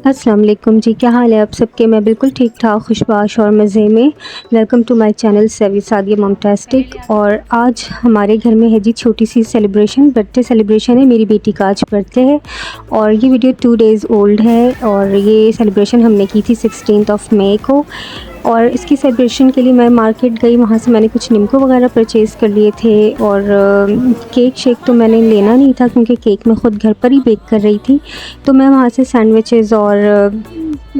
अस्सलाम वालेकुम जी, क्या हाल है आप सबके। मैं बिल्कुल ठीक ठाक, खुशबाश और मज़े में। वेलकम टू माय चैनल सेवी सादिया मोमटास्टिक। और आज हमारे घर में है जी छोटी सी सेलिब्रेशन, बर्थडे सेलिब्रेशन है। मेरी बेटी का आज बर्थडे है और ये वीडियो 2 डेज़ ओल्ड है और ये सेलिब्रेशन हमने की थी 16 मई को। और इसकी सेलिब्रेशन के लिए मैं मार्केट गई, वहाँ से मैंने कुछ निम्को वगैरह परचेज़ कर लिए थे। और केक शेक तो मैंने लेना नहीं था क्योंकि केक मैं ख़ुद घर पर ही बेक कर रही थी। तो मैं वहाँ से सैंडविचेज़ और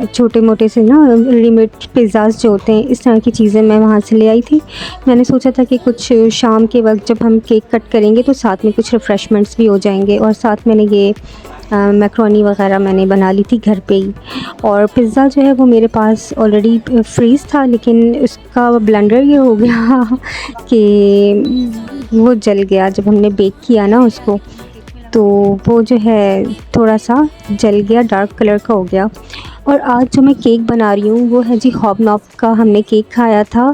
छोटे मोटे से ना रेडीमेड पिज़्ज़ाज़ जो होते हैं, इस तरह की चीज़ें मैं वहाँ से ले आई थी। मैंने सोचा था कि कुछ शाम के वक्त जब हम केक कट करेंगे तो साथ में कुछ रिफ़्रेशमेंट्स भी हो जाएंगे। और साथ मैंने ये मैक्रोनी वगैरह मैंने बना ली थी घर पे ही। और पिज़्ज़ा जो है वो मेरे पास ऑलरेडी फ्रीज़ था, लेकिन उसका ब्लंडर ये हो गया कि वो जल गया जब हमने बेक किया ना उसको, तो वो जो है थोड़ा सा जल गया, डार्क कलर का हो गया। और आज जो मैं केक बना रही हूँ वो है जी हॉबनॉब का। हमने केक खाया था,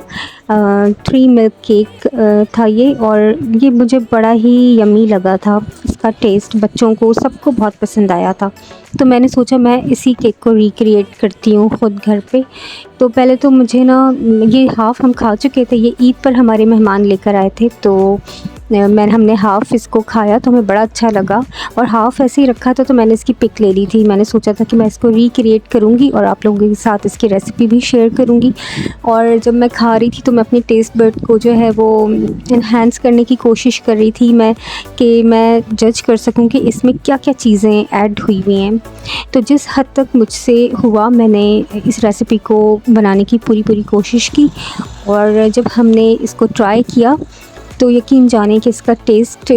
3 मिल्क केक था ये, और ये मुझे बड़ा ही यम्मी लगा था। इसका टेस्ट बच्चों को सबको बहुत पसंद आया था, तो मैंने सोचा मैं इसी केक को रिक्रिएट करती हूँ ख़ुद घर पे। तो पहले तो मुझे ना ये हाफ़ हम खा चुके थे, ये ईद पर हमारे मेहमान लेकर आए थे, तो हमने हाफ़ इसको खाया तो हमें बड़ा अच्छा लगा। और हाफ़ ऐसे ही रखा था तो मैंने इसकी पिक ले ली थी। मैंने सोचा था कि मैं इसको रिक्रिएट करूँगी और आप लोगों के साथ इसकी रेसिपी भी शेयर करूँगी। और जब मैं खा रही थी तो मैं अपनी टेस्ट बड को जो है वो इन्हांस करने की कोशिश कर रही थी कि मैं जज कर सकूँ कि इसमें क्या क्या चीज़ें ऐड हुई हुई हैं। तो जिस हद तक मुझसे हुआ मैंने इस रेसिपी को बनाने की पूरी कोशिश की। और जब हमने इसको ट्राई किया तो यकीन जाने कि इसका टेस्ट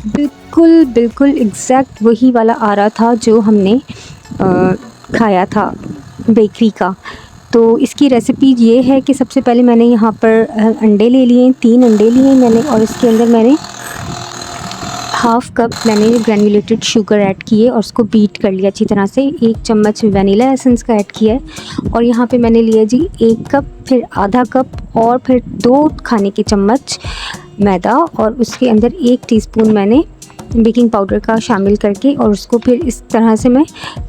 बिल्कुल एग्जैक्ट वही वाला आ रहा था जो हमने खाया था बेकरी का। तो इसकी रेसिपी ये है कि सबसे पहले मैंने यहाँ पर अंडे ले लिए, 3 अंडे लिए मैंने, और इसके अंदर मैंने हाफ़ कप मैंने ग्रैन्युलेटेड शुगर ऐड किए और उसको बीट कर लिया अच्छी तरह से। 1 चम्मच वनीला एसेंस का ऐड किया है। और यहाँ पे मैंने लिया जी 1 कप, फिर आधा कप और फिर 2 खाने के चम्मच मैदा, और उसके अंदर 1 टीस्पून मैंने बेकिंग पाउडर का शामिल करके, और उसको फिर इस तरह से मैं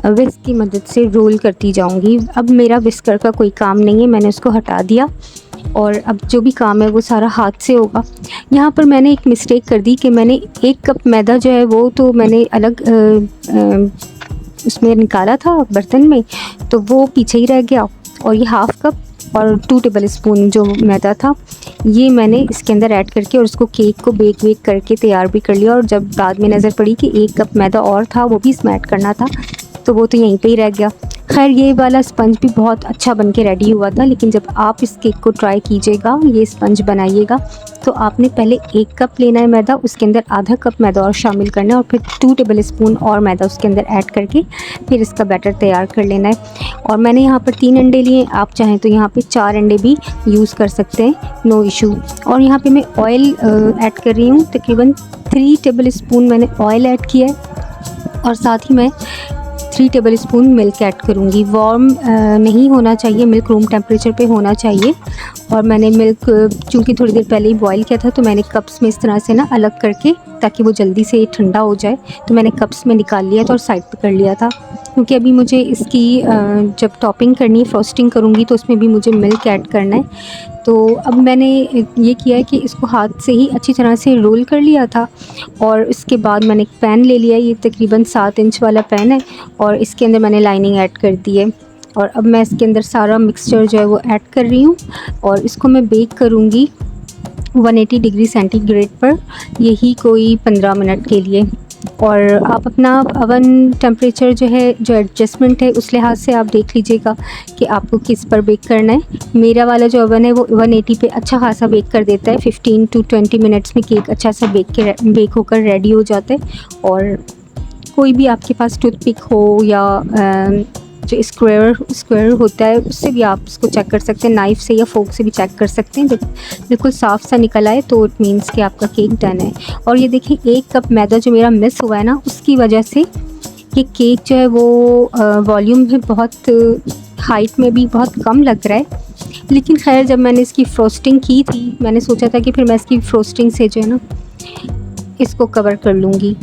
विस्क की मदद से रोल करती जाऊंगी। अब मेरा विस्कर का कोई काम नहीं है, मैंने उसको हटा दिया और अब जो भी काम है वो सारा हाथ से होगा। यहाँ पर मैंने एक मिस्टेक कर दी कि मैंने 1 कप मैदा जो है वो तो मैंने अलग उसमें निकाला था बर्तन में, तो वो पीछे ही रह गया। और ये हाफ़ कप और 2 टेबल स्पून जो मैदा था ये मैंने इसके अंदर ऐड करके और उसको केक को बेक करके तैयार भी कर लिया। और जब बाद में नज़र पड़ी कि 1 कप मैदा और था वो भी इसमें ऐड करना था, तो वो तो यहीं पे ही रह गया। खैर ये वाला स्पंज भी बहुत अच्छा बन के रेडी हुआ था, लेकिन जब आप इस केक को ट्राई कीजिएगा, ये स्पंज बनाइएगा, तो आपने पहले 1 कप लेना है मैदा, उसके अंदर आधा कप मैदा और शामिल करना है, और फिर 2 टेबल स्पून और मैदा उसके अंदर ऐड करके फिर इसका बैटर तैयार कर लेना है। और मैंने यहाँ पर 3 अंडे लिए, आप चाहें तो यहाँ पर 4 अंडे भी यूज़ कर सकते हैं, नो इशू। और यहाँ पर मैं ऑयल ऐड कर रही हूँ, तकरीबन 3 टेबल स्पून मैंने ऑयल ऐड किया है, और साथ ही मैं 3 टेबल स्पून मिल्क ऐड करूँगी। वार्म नहीं होना चाहिए, मिल्क रूम टेम्परेचर पे होना चाहिए। और मैंने मिल्क चूँकि थोड़ी देर पहले ही बॉईल किया था, तो मैंने कप्स में इस तरह से ना अलग करके, ताकि वो जल्दी से ठंडा हो जाए, तो मैंने कप्स में निकाल लिया था और साइड पे कर लिया था। क्योंकि अभी मुझे इसकी जब टॉपिंग करनी है, फ्रॉस्टिंग करूँगी, तो उसमें भी मुझे मिल्क ऐड करना है। तो अब मैंने ये किया है कि इसको हाथ से ही अच्छी तरह से रोल कर लिया था। और इसके बाद मैंने एक पैन ले लिया, ये तकरीबन 7 इंच वाला पैन है, और इसके अंदर मैंने लाइनिंग ऐड कर दी है। और अब मैं इसके अंदर सारा मिक्सचर जो है वो ऐड कर रही हूँ, और इसको मैं बेक करूँगी 180 डिग्री सेंटीग्रेड पर, यही कोई 15 मिनट के लिए। और आप अपना अवन टेम्परेचर जो है, जो एडजस्टमेंट है, उस लिहाज से आप देख लीजिएगा कि आपको किस पर बेक करना है। मेरा वाला जो अवन है वो 180 पे अच्छा खासा बेक कर देता है, 15 to 20 मिनट्स में केक अच्छा सा बेक होकर रेडी हो जाता है। और कोई भी आपके पास टूथपिक हो या जो स्क्वायर होता है, उससे भी आप उसको चेक कर सकते हैं, नाइफ़ से या फोक से भी चेक कर सकते हैं। जब बिल्कुल साफ़ सा निकल आए तो इट मीन्स कि आपका केक डन है। और ये देखिए 1 कप मैदा जो मेरा मिस हुआ है ना, उसकी वजह से ये केक जो है वो वॉल्यूम भी बहुत, हाइट में भी बहुत कम लग रहा है। लेकिन खैर जब मैंने इसकी फ्रोस्टिंग की थी, मैंने सोचा था कि फिर मैं इसकी फ्रोस्टिंग से जो है ना इसको कवर कर लूँगी।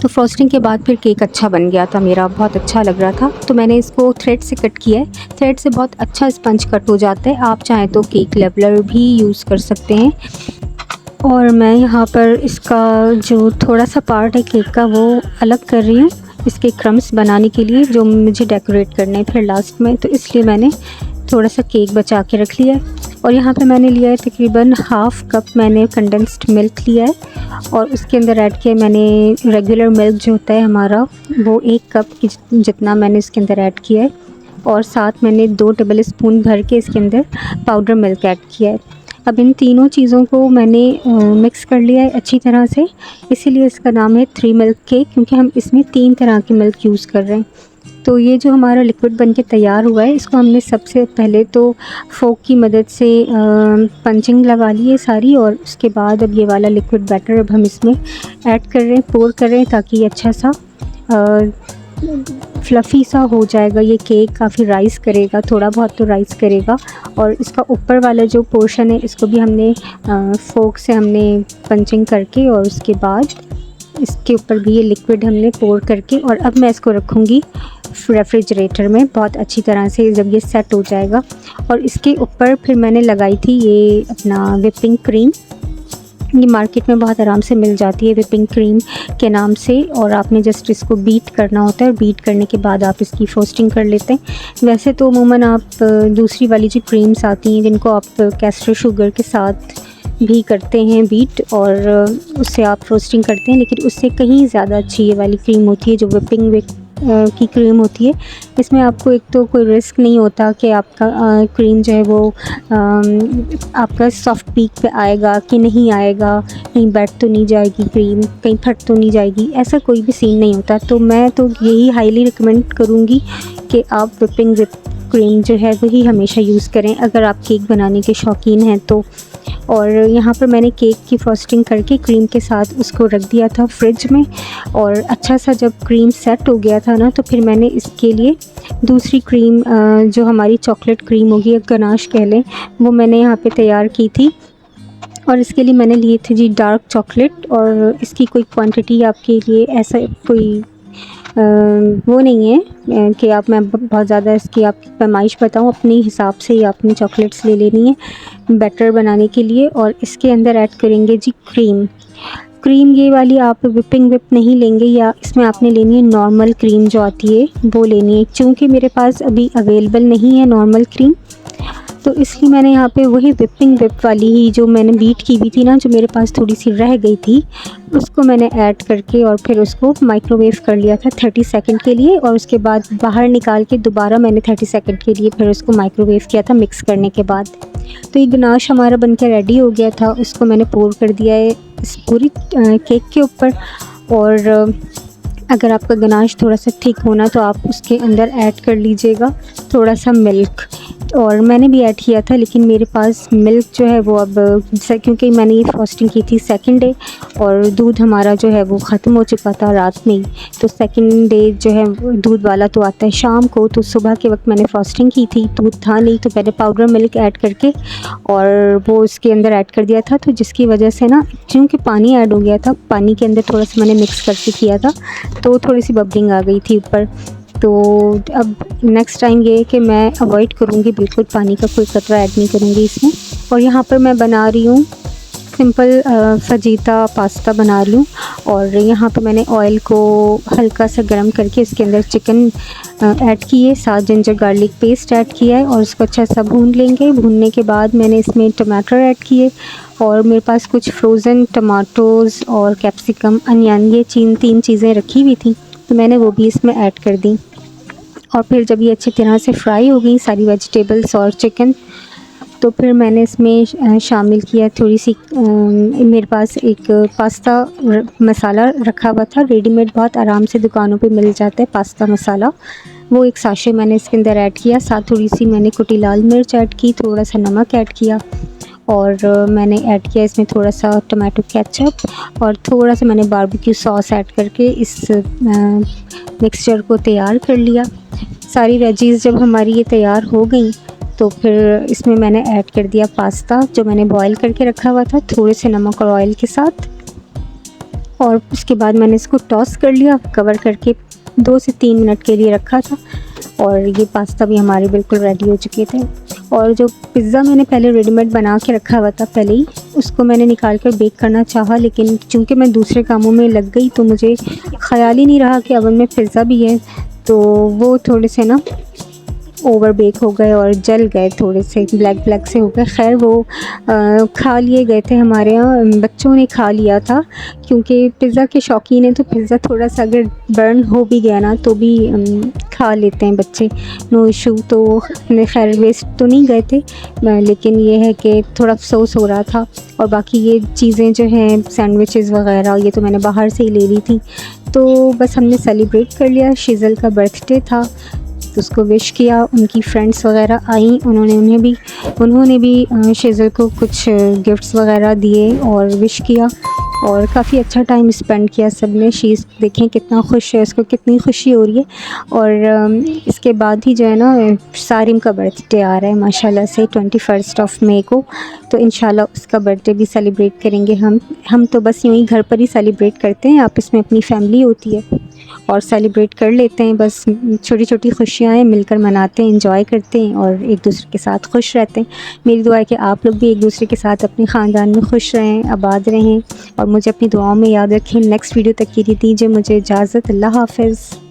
तो फ्रॉस्टिंग के बाद फिर केक अच्छा बन गया था मेरा, बहुत अच्छा लग रहा था। तो मैंने इसको थ्रेड से कट किया है। थ्रेड से बहुत अच्छा स्पंज कट हो जाता है। आप चाहें तो केक लेवलर भी यूज़ कर सकते हैं। और मैं यहाँ पर इसका जो थोड़ा सा पार्ट है केक का वो अलग कर रही हूँ, इसके क्रम्स बनाने के लिए जो मुझे डेकोरेट करने हैं फिर लास्ट में। तो इसलिए मैंने थोड़ा सा केक बचा के रख लिया है। और यहाँ पे मैंने लिया है तकरीबन हाफ़ कप मैंने कंडेंस्ड मिल्क लिया है और उसके अंदर ऐड किया मैंने रेगुलर मिल्क जो होता है हमारा, वो 1 कप की जितना मैंने इसके अंदर ऐड किया है। और साथ मैंने 2 टेबल स्पून भर के इसके अंदर पाउडर मिल्क ऐड किया है। अब इन तीनों चीज़ों को मैंने मिक्स कर लिया है अच्छी तरह से, इसीलिए इसका नाम है 3 मिल्क केक, क्योंकि हम इसमें 3 तरह के मिल्क यूज़ कर रहे हैं। तो ये जो हमारा लिक्विड बनके तैयार हुआ है, इसको हमने सबसे पहले तो फोक की मदद से पंचिंग लगा ली है सारी, और उसके बाद अब ये वाला लिक्विड बैटर अब हम इसमें ऐड कर रहे हैं, पोर कर रहे हैं, ताकि ये अच्छा सा फ्लफ़ी सा हो जाएगा। ये केक काफ़ी राइज़ करेगा, थोड़ा बहुत तो राइज़ करेगा। और इसका ऊपर वाला जो पोर्शन है इसको भी हमने फोक से हमने पंचिंग करके, और उसके बाद इसके ऊपर भी ये लिक्विड हमने पोर करके, और अब मैं इसको रखूँगी रेफ्रिजरेटर में बहुत अच्छी तरह से जब ये सेट हो जाएगा। और इसके ऊपर फिर मैंने लगाई थी ये अपना विपिंग क्रीम। ये मार्केट में बहुत आराम से मिल जाती है विपिंग क्रीम के नाम से, और आपने जस्ट इसको बीट करना होता है, और बीट करने के बाद आप इसकी फ्रोस्टिंग कर लेते हैं। वैसे तो अमूमन आप दूसरी वाली जो क्रीम्स आती हैं जिनको आप कैस्टर शुगर के साथ भी करते हैं बीट, और उससे आप फ्रोस्टिंग करते हैं, लेकिन उससे कहीं ज़्यादा अच्छी ये वाली क्रीम होती है जो विपिंग की क्रीम होती है। इसमें आपको एक तो कोई रिस्क नहीं होता कि आपका क्रीम जो है वो आपका सॉफ्ट पीक पे आएगा कि नहीं आएगा, कहीं बैठ तो नहीं जाएगी क्रीम, कहीं फट तो नहीं जाएगी, ऐसा कोई भी सीन नहीं होता। तो मैं तो यही हाईली रिकमेंड करूँगी कि आप विपिंग क्रीम जो है वही हमेशा यूज़ करें अगर आप केक बनाने के शौकीन हैं तो। और यहाँ पर मैंने केक की फ्रॉस्टिंग करके क्रीम के साथ उसको रख दिया था फ्रिज में, और अच्छा सा जब क्रीम सेट हो गया था ना, तो फिर मैंने इसके लिए दूसरी क्रीम जो हमारी चॉकलेट क्रीम होगी, गनाश कह लें, वो मैंने यहाँ पे तैयार की थी। और इसके लिए मैंने लिए थे जी डार्क चॉकलेट, और इसकी कोई क्वांटिटी आपके लिए ऐसा कोई वो नहीं है कि आप मैं बहुत ज़्यादा इसकी आपकी पैमाइश बताऊँ, अपने हिसाब से ही आपने चॉकलेट्स ले लेनी है बैटर बनाने के लिए। और इसके अंदर ऐड करेंगे जी क्रीम ये वाली आप विपिंग विप नहीं लेंगे, या इसमें आपने लेनी है नॉर्मल क्रीम जो आती है वो लेनी है। चूँकि मेरे पास अभी अवेलेबल नहीं है नॉर्मल क्रीम, तो इसलिए मैंने यहाँ पे वही विपिंग विप वाली ही जो मैंने बीट की हुई थी ना, जो मेरे पास थोड़ी सी रह गई थी, उसको मैंने ऐड करके और फिर उसको माइक्रोवेव कर लिया था 30 सेकंड के लिए, और उसके बाद बाहर निकाल के दोबारा मैंने 30 सेकंड के लिए फिर उसको माइक्रोवेव किया था मिक्स करने के बाद। तो ये गनाश हमारा बनकर रेडी हो गया था, उसको मैंने पोर कर दिया है इस पूरी केक के ऊपर। और अगर आपका गनाश थोड़ा सा थिक होना तो आप उसके अंदर ऐड कर लीजिएगा थोड़ा सा मिल्क, और मैंने भी ऐड किया था, लेकिन मेरे पास मिल्क जो है वो अब क्योंकि मैंने ये फ्रॉस्टिंग की थी सेकंड डे, और दूध हमारा जो है वो ख़त्म हो चुका था रात में ही। तो सेकंड डे जो है दूध वाला तो आता है शाम को, तो सुबह के वक्त मैंने फ्रॉस्टिंग की थी, दूध था नहीं, तो मैंने पाउडर मिल्क ऐड करके और वो उसके अंदर ऐड कर दिया था। तो जिसकी वजह से ना, क्योंकि पानी ऐड हो गया था, पानी के अंदर थोड़ा सा मैंने मिक्स करके किया था, तो थोड़ी सी बबलिंग आ गई थी ऊपर। तो अब नेक्स्ट टाइम ये है कि मैं अवॉइड करूँगी, बिल्कुल पानी का कोई कतरा ऐड नहीं करूँगी इसमें। और यहाँ पर मैं बना रही हूँ सिंपल फजीता पास्ता बना रही हूँ, और यहाँ पे मैंने ऑयल को हल्का सा गर्म करके इसके अंदर चिकन ऐड किए, साथ जिंजर गार्लिक पेस्ट ऐड किया है, और उसको अच्छा सा भून लेंगे। भूनने के बाद मैंने इसमें टमाटर ऐड किए, और मेरे पास कुछ फ्रोज़न टमाटोज़ और कैप्सिकम अनियन ये 3 चीज़ें रखी हुई थी, तो मैंने वो भी इसमें ऐड कर दी। और फिर जब ये अच्छी तरह से फ्राई हो गई सारी वेजिटेबल्स और चिकन, तो फिर मैंने इसमें शामिल किया थोड़ी सी मेरे पास एक पास्ता मसाला रखा हुआ था रेडीमेड, बहुत आराम से दुकानों पे मिल जाता है पास्ता मसाला, वो एक साशे मैंने इसके अंदर ऐड किया। साथ थोड़ी सी मैंने कुटी लाल मिर्च ऐड की, थोड़ा सा नमक ऐड किया, और मैंने ऐड किया इसमें थोड़ा सा टमाटो केचप, और थोड़ा सा मैंने बारबेक्यू सॉस ऐड करके इस मिक्सचर को तैयार कर लिया। सारी वेजीज़ जब हमारी ये तैयार हो गई, तो फिर इसमें मैंने ऐड कर दिया पास्ता जो मैंने बॉईल करके रखा हुआ था, थोड़े से नमक और ऑयल के साथ। और उसके बाद मैंने इसको टॉस कर लिया, कवर करके 2 से 3 मिनट के लिए रखा था। और ये पास्ता भी हमारे बिल्कुल रेडी हो चुके थे। और जो पिज़्ज़ा मैंने पहले रेडीमेड बना के रखा हुआ था पहले ही, उसको मैंने निकाल कर बेक करना चाहा, लेकिन चूँकि मैं दूसरे कामों में लग गई तो मुझे ख़याल ही नहीं रहा कि ओवन में पिज़्ज़ा भी है, तो वो थोड़े से ना ओवर बेक हो गए और जल गए, थोड़े से ब्लैक ब्लैक से हो गए। ख़ैर वो खा लिए गए थे, हमारे यहाँ बच्चों ने खा लिया था, क्योंकि पिज़्ज़ा के शौकीन हैं तो पिज़्ज़ा थोड़ा सा अगर बर्न हो भी गया ना तो भी खा लेते हैं बच्चे, नो इशू। तो खैर वेस्ट तो नहीं गए थे, लेकिन ये है कि थोड़ा अफसोस हो रहा था। और बाकी ये चीज़ें जो हैं सैंडविचेस वग़ैरह, ये तो मैंने बाहर से ही ले ली थी। तो बस हमने सेलिब्रेट कर लिया, शिज़ल का बर्थडे था तो उसको विश किया, उनकी फ्रेंड्स वगैरह आई, उन्होंने भी शिज़ल को कुछ गिफ्ट्स वगैरह दिए और विश किया, और काफ़ी अच्छा टाइम स्पेंड किया सब ने। शीज़ देखें कितना खुश है, उसको कितनी खुशी हो रही है। और इसके बाद ही जो है ना सारिम का बर्थडे आ रहा है माशाल्लाह से 21 मई को, तो इंशाल्लाह उसका बर्थडे भी सेलिब्रेट करेंगे हम तो बस यूँ ही घर पर ही सेलिब्रेट करते हैं, आपस में अपनी फैमिली होती है और सेलिब्रेट कर लेते हैं। बस छोटी छोटी खुशियाँ हैं, मिलकर मनाते हैं, एंजॉय करते हैं और एक दूसरे के साथ खुश रहते हैं। मेरी दुआ है कि आप लोग भी एक दूसरे के साथ अपने ख़ानदान में खुश रहें, आबाद रहें और मुझे अपनी दुआओं में याद रखें। नेक्स्ट वीडियो तक के लिए दीजिए मुझे इजाज़त। अल्लाह हाफ़िज़।